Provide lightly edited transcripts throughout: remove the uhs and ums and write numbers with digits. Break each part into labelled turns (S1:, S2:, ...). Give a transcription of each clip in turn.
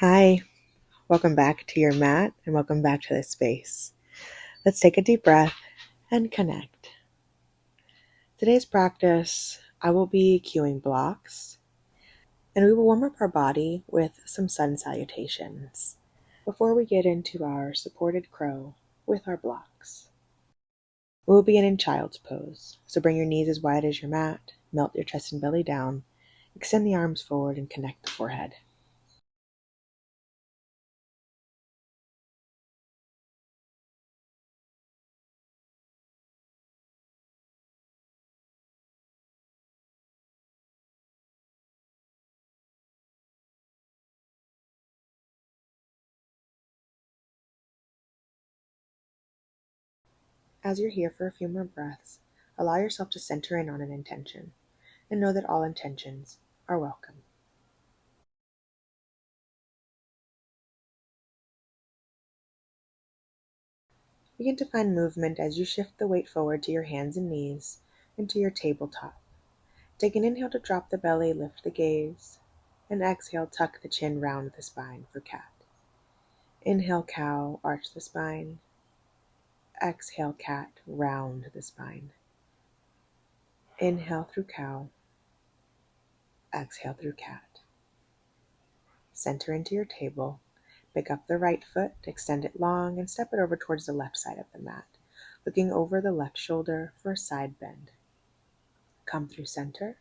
S1: Hi, welcome back to your mat and welcome back to this space. Let's take a deep breath and connect. Today's practice, I will be cueing blocks and we will warm up our body with some sun salutations before we get into our supported crow with our blocks. We will begin in child's pose, so bring your knees as wide as your mat, melt your chest and belly down, extend the arms forward and connect the forehead. As you're here for a few more breaths, allow yourself to center in on an intention and know that all intentions are welcome. Begin to find movement as you shift the weight forward to your hands and knees and to your tabletop. Take an inhale to drop the belly, lift the gaze, and exhale, tuck the chin, round the spine for cat. Inhale, cow, arch the spine. Exhale, cat, round the spine. Inhale through cow. Exhale through cat. Center into your table. Pick up the right foot, extend it long, and step it over towards the left side of the mat, looking over the left shoulder for a side bend. Come through center.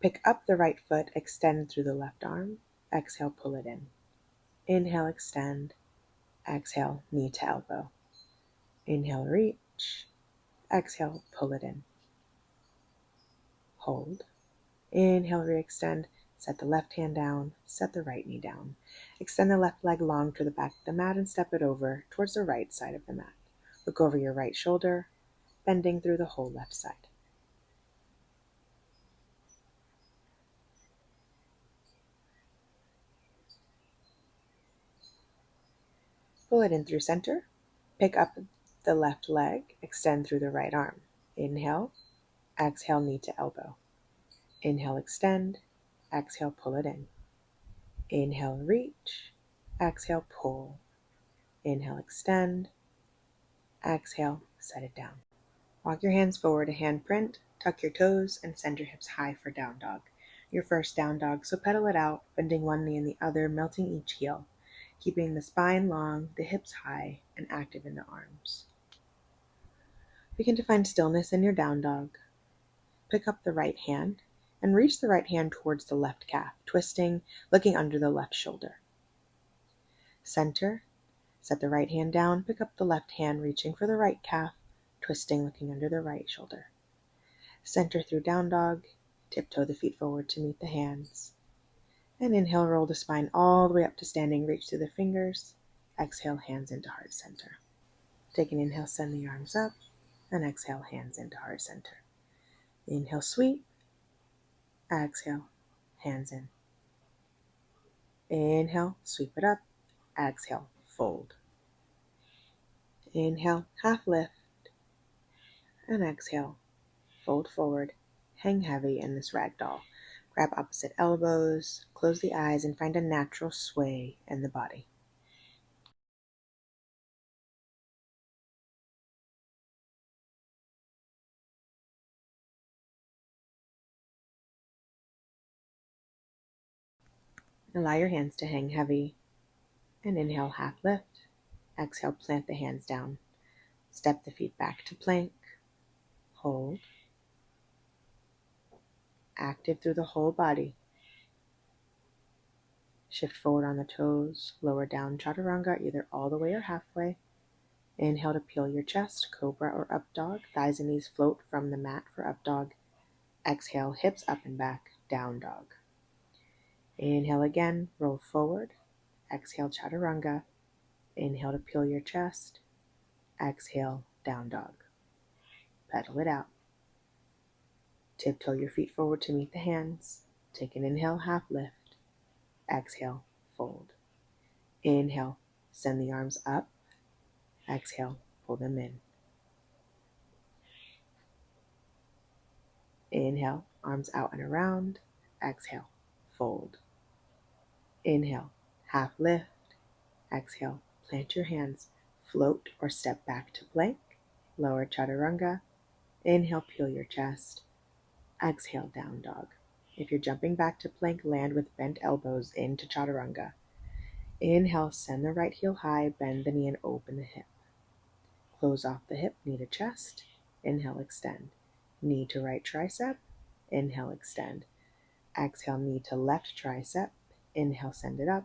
S1: Pick up the right foot, extend through the left arm. Exhale, pull it in. Inhale, extend. Exhale, knee to elbow. Inhale, reach. Exhale, pull it in. Hold. Inhale, re-extend. Set the left hand down. Set the right knee down. Extend the left leg long to the back of the mat and step it over towards the right side of the mat. Look over your right shoulder, bending through the whole left side. Pull it in through center. Pick up the left leg, extend through the right arm. Inhale, exhale, knee to elbow. Inhale, extend. Exhale, pull it in. Inhale, reach. Exhale, pull. Inhale, extend. Exhale, set it down. Walk your hands forward, a hand print, tuck your toes, and send your hips high for down dog. Your first down dog, so pedal it out, bending one knee and the other, melting each heel, keeping the spine long, the hips high, and active in the arms. Begin to find stillness in your down dog. Pick up the right hand and reach the right hand towards the left calf, twisting, looking under the left shoulder. Center, set the right hand down, pick up the left hand, reaching for the right calf, twisting, looking under the right shoulder. Center through down dog, tiptoe the feet forward to meet the hands. And inhale, roll the spine all the way up to standing, reach through the fingers. Exhale, hands into heart center. Take an inhale, send the arms up, and exhale, hands into heart center. Inhale, sweep. Exhale, hands in. Inhale, sweep it up. Exhale, fold. Inhale, half lift. And exhale, fold forward. Hang heavy in this ragdoll. Grab opposite elbows, close the eyes, and find a natural sway in the body. Allow your hands to hang heavy. And inhale, half lift. Exhale, plant the hands down. Step the feet back to plank. Hold. Active through the whole body. Shift forward on the toes. Lower down chaturanga, either all the way or halfway. Inhale to peel your chest, cobra or up dog. Thighs and knees float from the mat for up dog. Exhale, hips up and back, down dog. Inhale again, roll forward. Exhale, chaturanga. Inhale to peel your chest. Exhale, down dog. Pedal it out. Tiptoe your feet forward to meet the hands. Take an inhale, half lift. Exhale, fold. Inhale, send the arms up. Exhale, pull them in. Inhale, arms out and around. Exhale, fold. Inhale, half lift. Exhale, plant your hands, float or step back to plank. Lower chaturanga. Inhale, peel your chest. Exhale, down dog. If you're jumping back to plank, land with bent elbows into chaturanga. Inhale, send the right heel high, bend the knee and open the hip. Close off the hip, knee to chest. Inhale, extend. Knee to right tricep. Inhale, extend. Exhale, knee to left tricep. Inhale, send it up.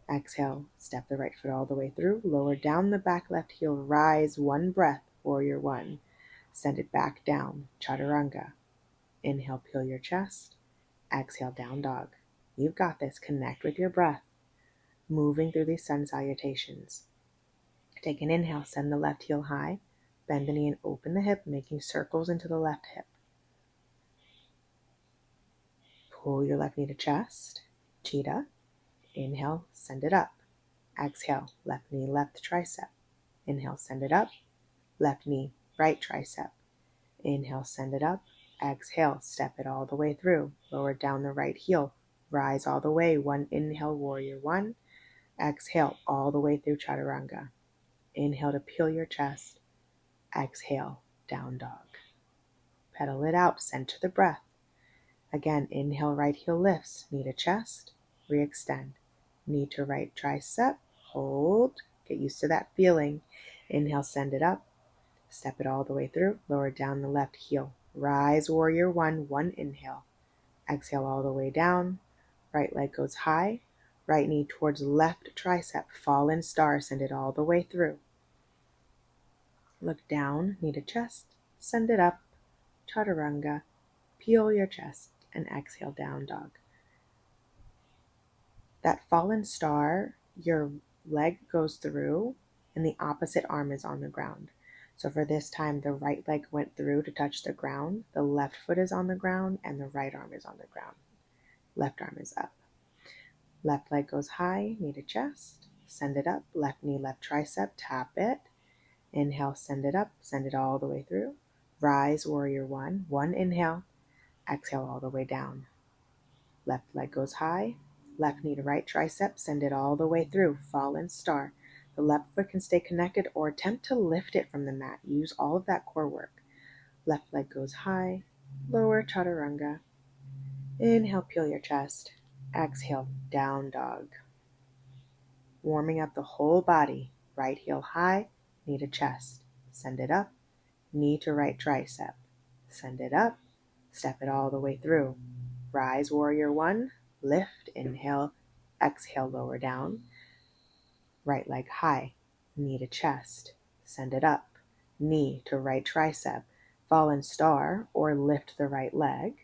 S1: Exhale, step the right foot all the way through. Lower down the back left heel, rise one breath, warrior one. Send it back down, chaturanga. Inhale, peel your chest. Exhale, down dog. You've got this. Connect with your breath. Moving through these sun salutations. Take an inhale, send the left heel high. Bend the knee and open the hip, making circles into the left hip. Pull your left knee to chest. Cheetah. Inhale, send it up. Exhale, left knee, left tricep. Inhale, send it up. Left knee, right tricep. Inhale, send it up. Exhale, step it all the way through. Lower down the right heel. Rise all the way. One inhale, warrior one. Exhale, all the way through chaturanga. Inhale to peel your chest. Exhale, down dog. Pedal it out, center the breath. Again, inhale, right heel lifts. Knee to chest. Re-extend. Knee to right tricep. Hold. Get used to that feeling. Inhale, send it up. Step it all the way through. Lower down the left heel. Rise, warrior one. One inhale. Exhale all the way down. Right leg goes high. Right knee towards left tricep. Fallen star. Send it all the way through. Look down. Knee to chest. Send it up. Chaturanga. Peel your chest. And exhale, down dog. That fallen star, your leg goes through and the opposite arm is on the ground. So for this time, the right leg went through to touch the ground. The left foot is on the ground and the right arm is on the ground. Left arm is up. Left leg goes high, knee to chest. Send it up. Left knee, left tricep. Tap it. Inhale, send it up. Send it all the way through. Rise, warrior one. One inhale. Exhale all the way down. Left leg goes high. Left knee to right tricep. Send it all the way through. Fallen star. The left foot can stay connected or attempt to lift it from the mat. Use all of that core work. Left leg goes high. Lower chaturanga. Inhale, peel your chest. Exhale, down dog. Warming up the whole body. Right heel high. Knee to chest. Send it up. Knee to right tricep. Send it up. Step it all the way through. Rise, warrior one. Lift, inhale. Exhale, lower down. Right leg high. Knee to chest. Send it up. Knee to right tricep. Fallen star or lift the right leg.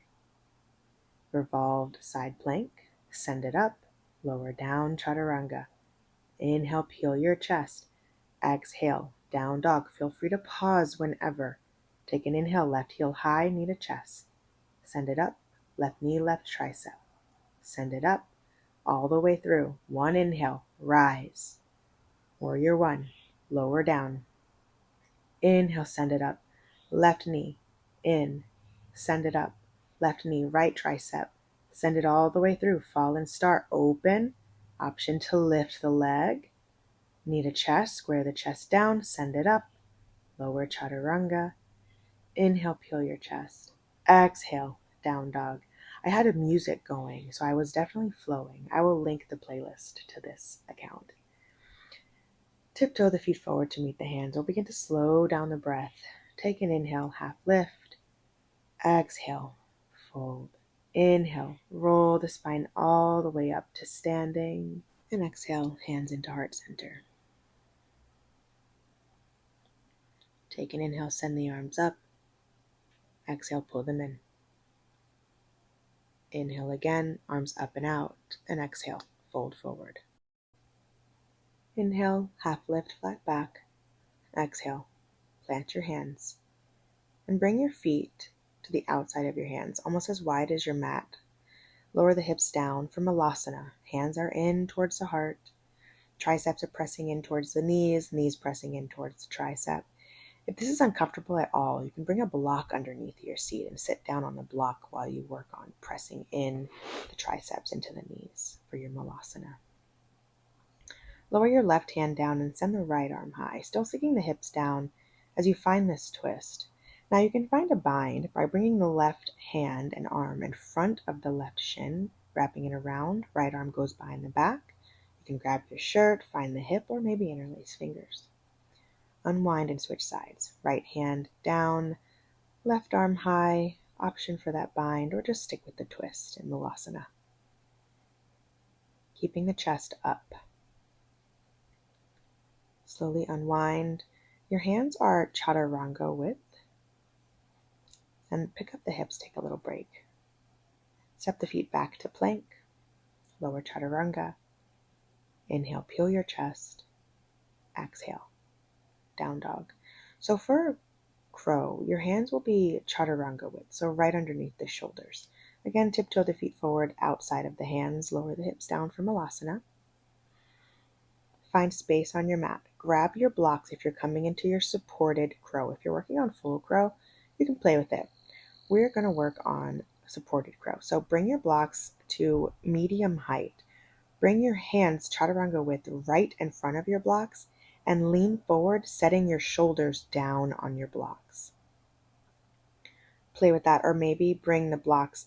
S1: Revolved side plank. Send it up. Lower down, chaturanga. Inhale, peel your chest. Exhale, down dog. Feel free to pause whenever. Take an inhale, left heel high, knee to chest. Send it up. Left knee, left tricep. Send it up. All the way through. One inhale, rise. Warrior one, lower down. Inhale, send it up. Left knee, in. Send it up. Left knee, right tricep. Send it all the way through. Fallen star, open. Option to lift the leg. Knee to chest, square the chest down. Send it up. Lower chaturanga. Inhale, peel your chest. Exhale, down dog. I had a music going, so I was definitely flowing. I will link the playlist to this account. Tiptoe the feet forward to meet the hands. We'll begin to slow down the breath. Take an inhale, half lift. Exhale, fold. Inhale, roll the spine all the way up to standing. And exhale, hands into heart center. Take an inhale, send the arms up. Exhale, pull them in. Inhale again, arms up and out. And exhale, fold forward. Inhale, half lift, flat back. Exhale, plant your hands. And bring your feet to the outside of your hands, almost as wide as your mat. Lower the hips down for Malasana. Hands are in towards the heart. Triceps are pressing in towards the knees, knees pressing in towards the tricep. If this is uncomfortable at all, you can bring a block underneath your seat and sit down on the block while you work on pressing in the triceps into the knees for your Malasana. Lower your left hand down and send the right arm high, still sinking the hips down as you find this twist. Now you can find a bind by bringing the left hand and arm in front of the left shin, wrapping it around. Right arm goes behind the back. You can grab your shirt, find the hip, or maybe interlace fingers. Unwind and switch sides. Right hand down, left arm high, option for that bind, or just stick with the twist in Malasana. Keeping the chest up. Slowly unwind. Your hands are chaturanga width. And pick up the hips, take a little break. Step the feet back to plank. Lower chaturanga. Inhale, peel your chest. Exhale, down dog. So for crow, your hands will be chaturanga width, so right underneath the shoulders. Again, tiptoe the feet forward outside of the hands. Lower the hips down for Malasana. Find space on your mat. Grab your blocks if you're coming into your supported crow. If you're working on full crow, you can play with it. We're going to work on supported crow. So bring your blocks to medium height. Bring your hands chaturanga width right in front of your blocks and lean forward, setting your shoulders down on your blocks. Play with that, or maybe bring the blocks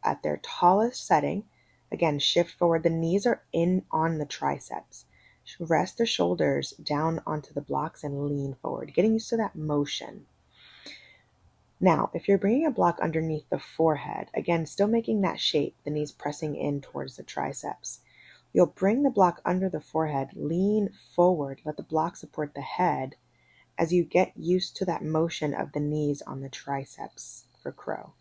S1: at their tallest setting. Again, shift forward. The knees are in on the triceps. Rest the shoulders down onto the blocks and lean forward, getting used to that motion. Now, if you're bringing a block underneath the forehead, again, still making that shape, the knees pressing in towards the triceps, you'll bring the block under the forehead, lean forward, let the block support the head as you get used to that motion of the knees on the triceps for crow.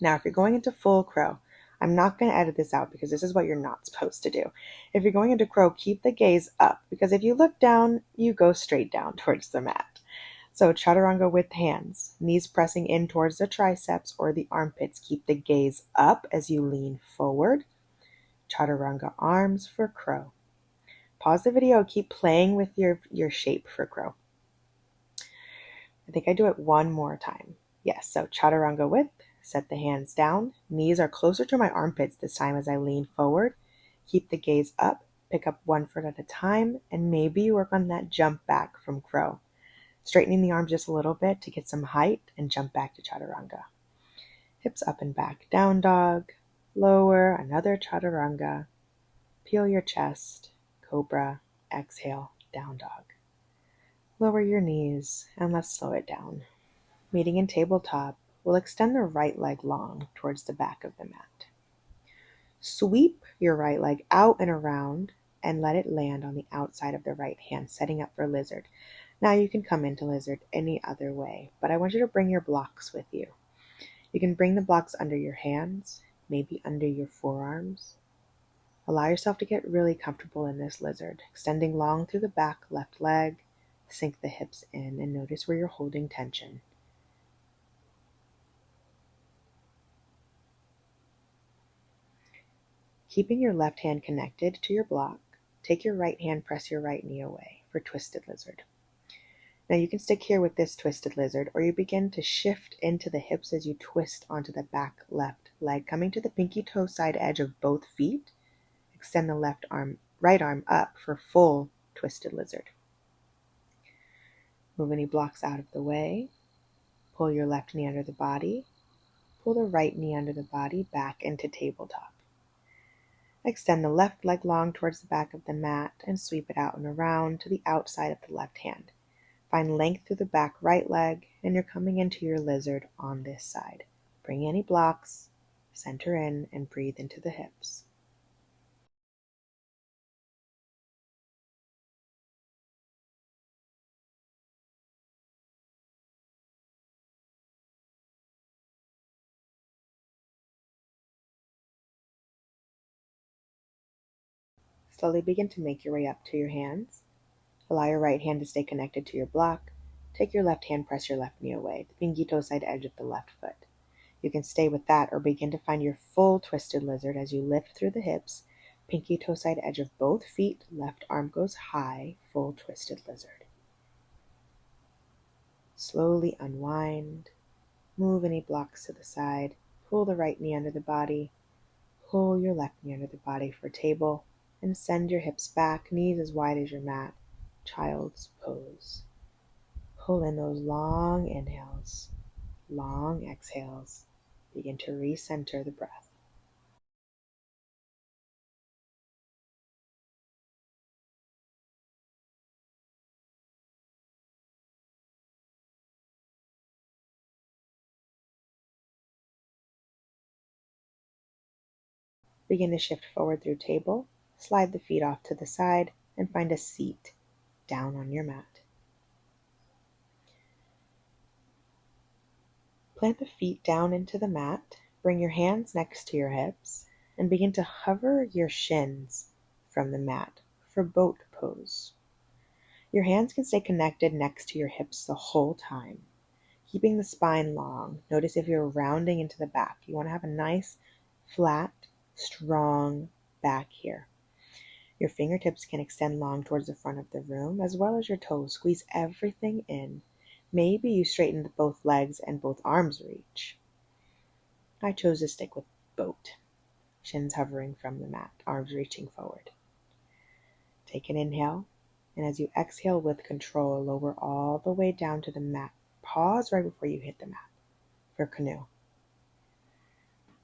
S1: Now, if you're going into full crow, I'm not going to edit this out because this is what you're not supposed to do. If you're going into crow, keep the gaze up, because if you look down, you go straight down towards the mat. So chaturanga with hands, knees pressing in towards the triceps or the armpits. Keep the gaze up as you lean forward. Chaturanga arms for crow. Pause the video, keep playing with your shape for crow. I think I do it one more time. Yes, so chaturanga width, set the hands down. Knees are closer to my armpits this time as I lean forward. Keep the gaze up, pick up one foot at a time, and maybe work on that jump back from crow. Straightening the arms just a little bit to get some height and jump back to chaturanga. Hips up and back, down dog. Lower, another chaturanga. Peel your chest, cobra, exhale, down dog. Lower your knees and let's slow it down. Meeting in tabletop, we'll extend the right leg long towards the back of the mat. Sweep your right leg out and around and let it land on the outside of the right hand, setting up for lizard. Now you can come into lizard any other way, but I want you to bring your blocks with you. You can bring the blocks under your hands, maybe under your forearms. Allow yourself to get really comfortable in this lizard, extending long through the back left leg. Sink the hips in and notice where you're holding tension. Keeping your left hand connected to your block, take your right hand, press your right knee away for twisted lizard. Now you can stick here with this twisted lizard, or you begin to shift into the hips as you twist onto the back left leg, coming to the pinky toe side edge of both feet. Extend the right arm up for full twisted lizard. Move any blocks out of the way. Pull your left knee under the body. Pull the right knee under the body back into tabletop. Extend the left leg long towards the back of the mat and sweep it out and around to the outside of the left hand. Find length through the back right leg, and you're coming into your lizard on this side. Bring any blocks, center in, and breathe into the hips. Slowly begin to make your way up to your hands. Allow your right hand to stay connected to your block. Take your left hand, press your left knee away, the pinky toe side edge of the left foot. You can stay with that or begin to find your full twisted lizard as you lift through the hips, pinky toe side edge of both feet, left arm goes high, full twisted lizard. Slowly unwind, move any blocks to the side, pull the right knee under the body, pull your left knee under the body for table, and send your hips back, knees as wide as your mat. Child's pose. Pull in those long inhales, long exhales. Begin to recenter the breath. Begin to shift forward through table. Slide the feet off to the side and find a seat down on your mat. Plant the feet down into the mat. Bring your hands next to your hips and begin to hover your shins from the mat for boat pose. Your hands can stay connected next to your hips the whole time, keeping the spine long. Notice if you're rounding into the back. You want to have a nice, flat, strong back here. Your fingertips can extend long towards the front of the room, as well as your toes. Squeeze everything in. Maybe you straighten both legs and both arms reach. I chose to stick with boat. Shins hovering from the mat, arms reaching forward. Take an inhale, and as you exhale with control, lower all the way down to the mat. Pause right before you hit the mat for canoe.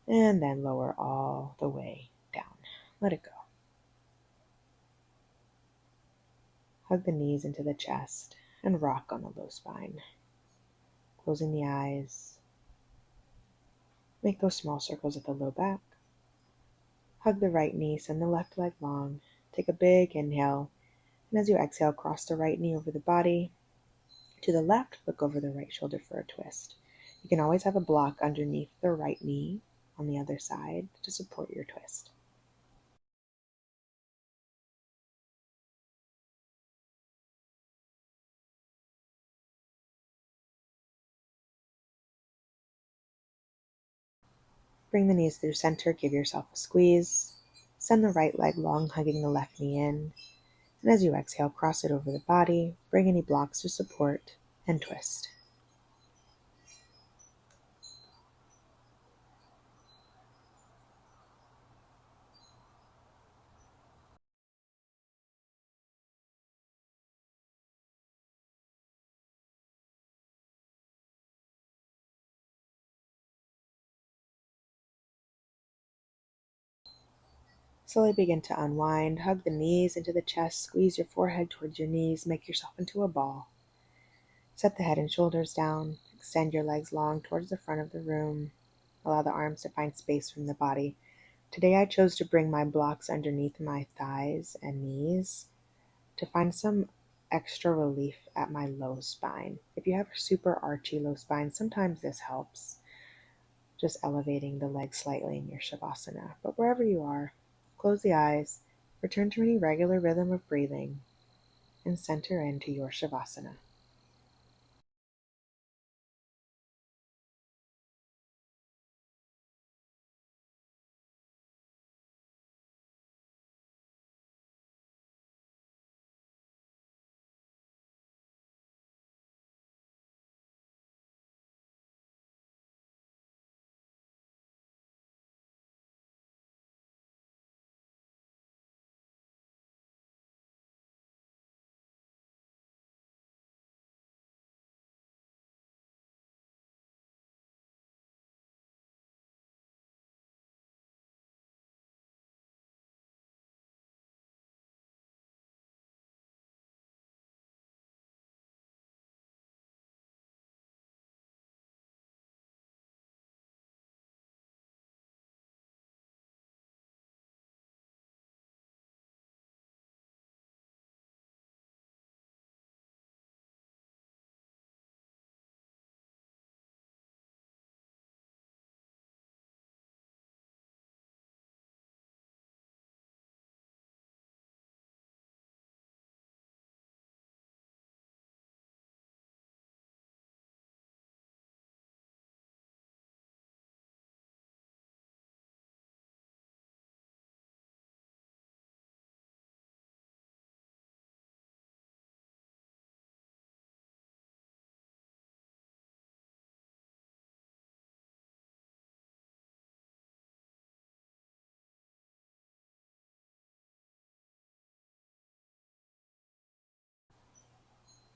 S1: And then lower all the way down. Let it go. Hug the knees into the chest and rock on the low spine. Closing the eyes. Make those small circles at the low back. Hug the right knee, send the left leg long. Take a big inhale, and as you exhale, cross the right knee over the body. To the left, look over the right shoulder for a twist. You can always have a block underneath the right knee on the other side to support your twist. Bring the knees through center, give yourself a squeeze. Send the right leg long, hugging the left knee in. And as you exhale, cross it over the body. Bring any blocks to support and twist. Slowly begin to unwind. Hug the knees into the chest. Squeeze your forehead towards your knees. Make yourself into a ball. Set the head and shoulders down. Extend your legs long towards the front of the room. Allow the arms to find space from the body. Today I chose to bring my blocks underneath my thighs and knees to find some extra relief at my low spine. If you have a super archy low spine, sometimes this helps. Just elevating the legs slightly in your Shavasana. But wherever you are, close the eyes, return to any regular rhythm of breathing, and center into your Shavasana.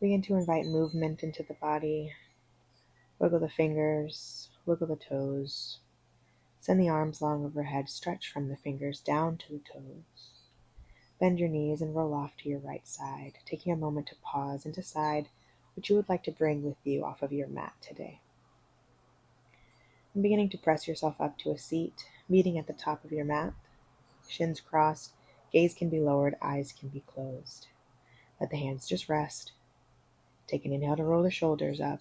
S1: Begin to invite movement into the body. Wiggle the fingers, wiggle the toes. Send the arms long overhead, stretch from the fingers down to the toes. Bend your knees and roll off to your right side, taking a moment to pause and decide what you would like to bring with you off of your mat today. And beginning to press yourself up to a seat, meeting at the top of your mat. Shins crossed, gaze can be lowered, eyes can be closed. Let the hands just rest. Take an inhale to roll the shoulders up.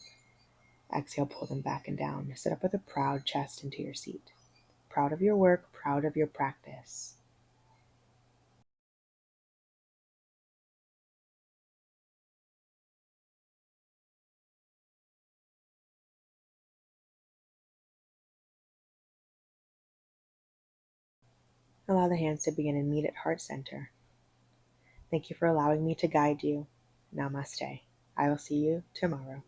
S1: Exhale, pull them back and down. Sit up with a proud chest into your seat. Proud of your work, proud of your practice. Allow the hands to begin and meet at heart center. Thank you for allowing me to guide you. Namaste. I will see you tomorrow.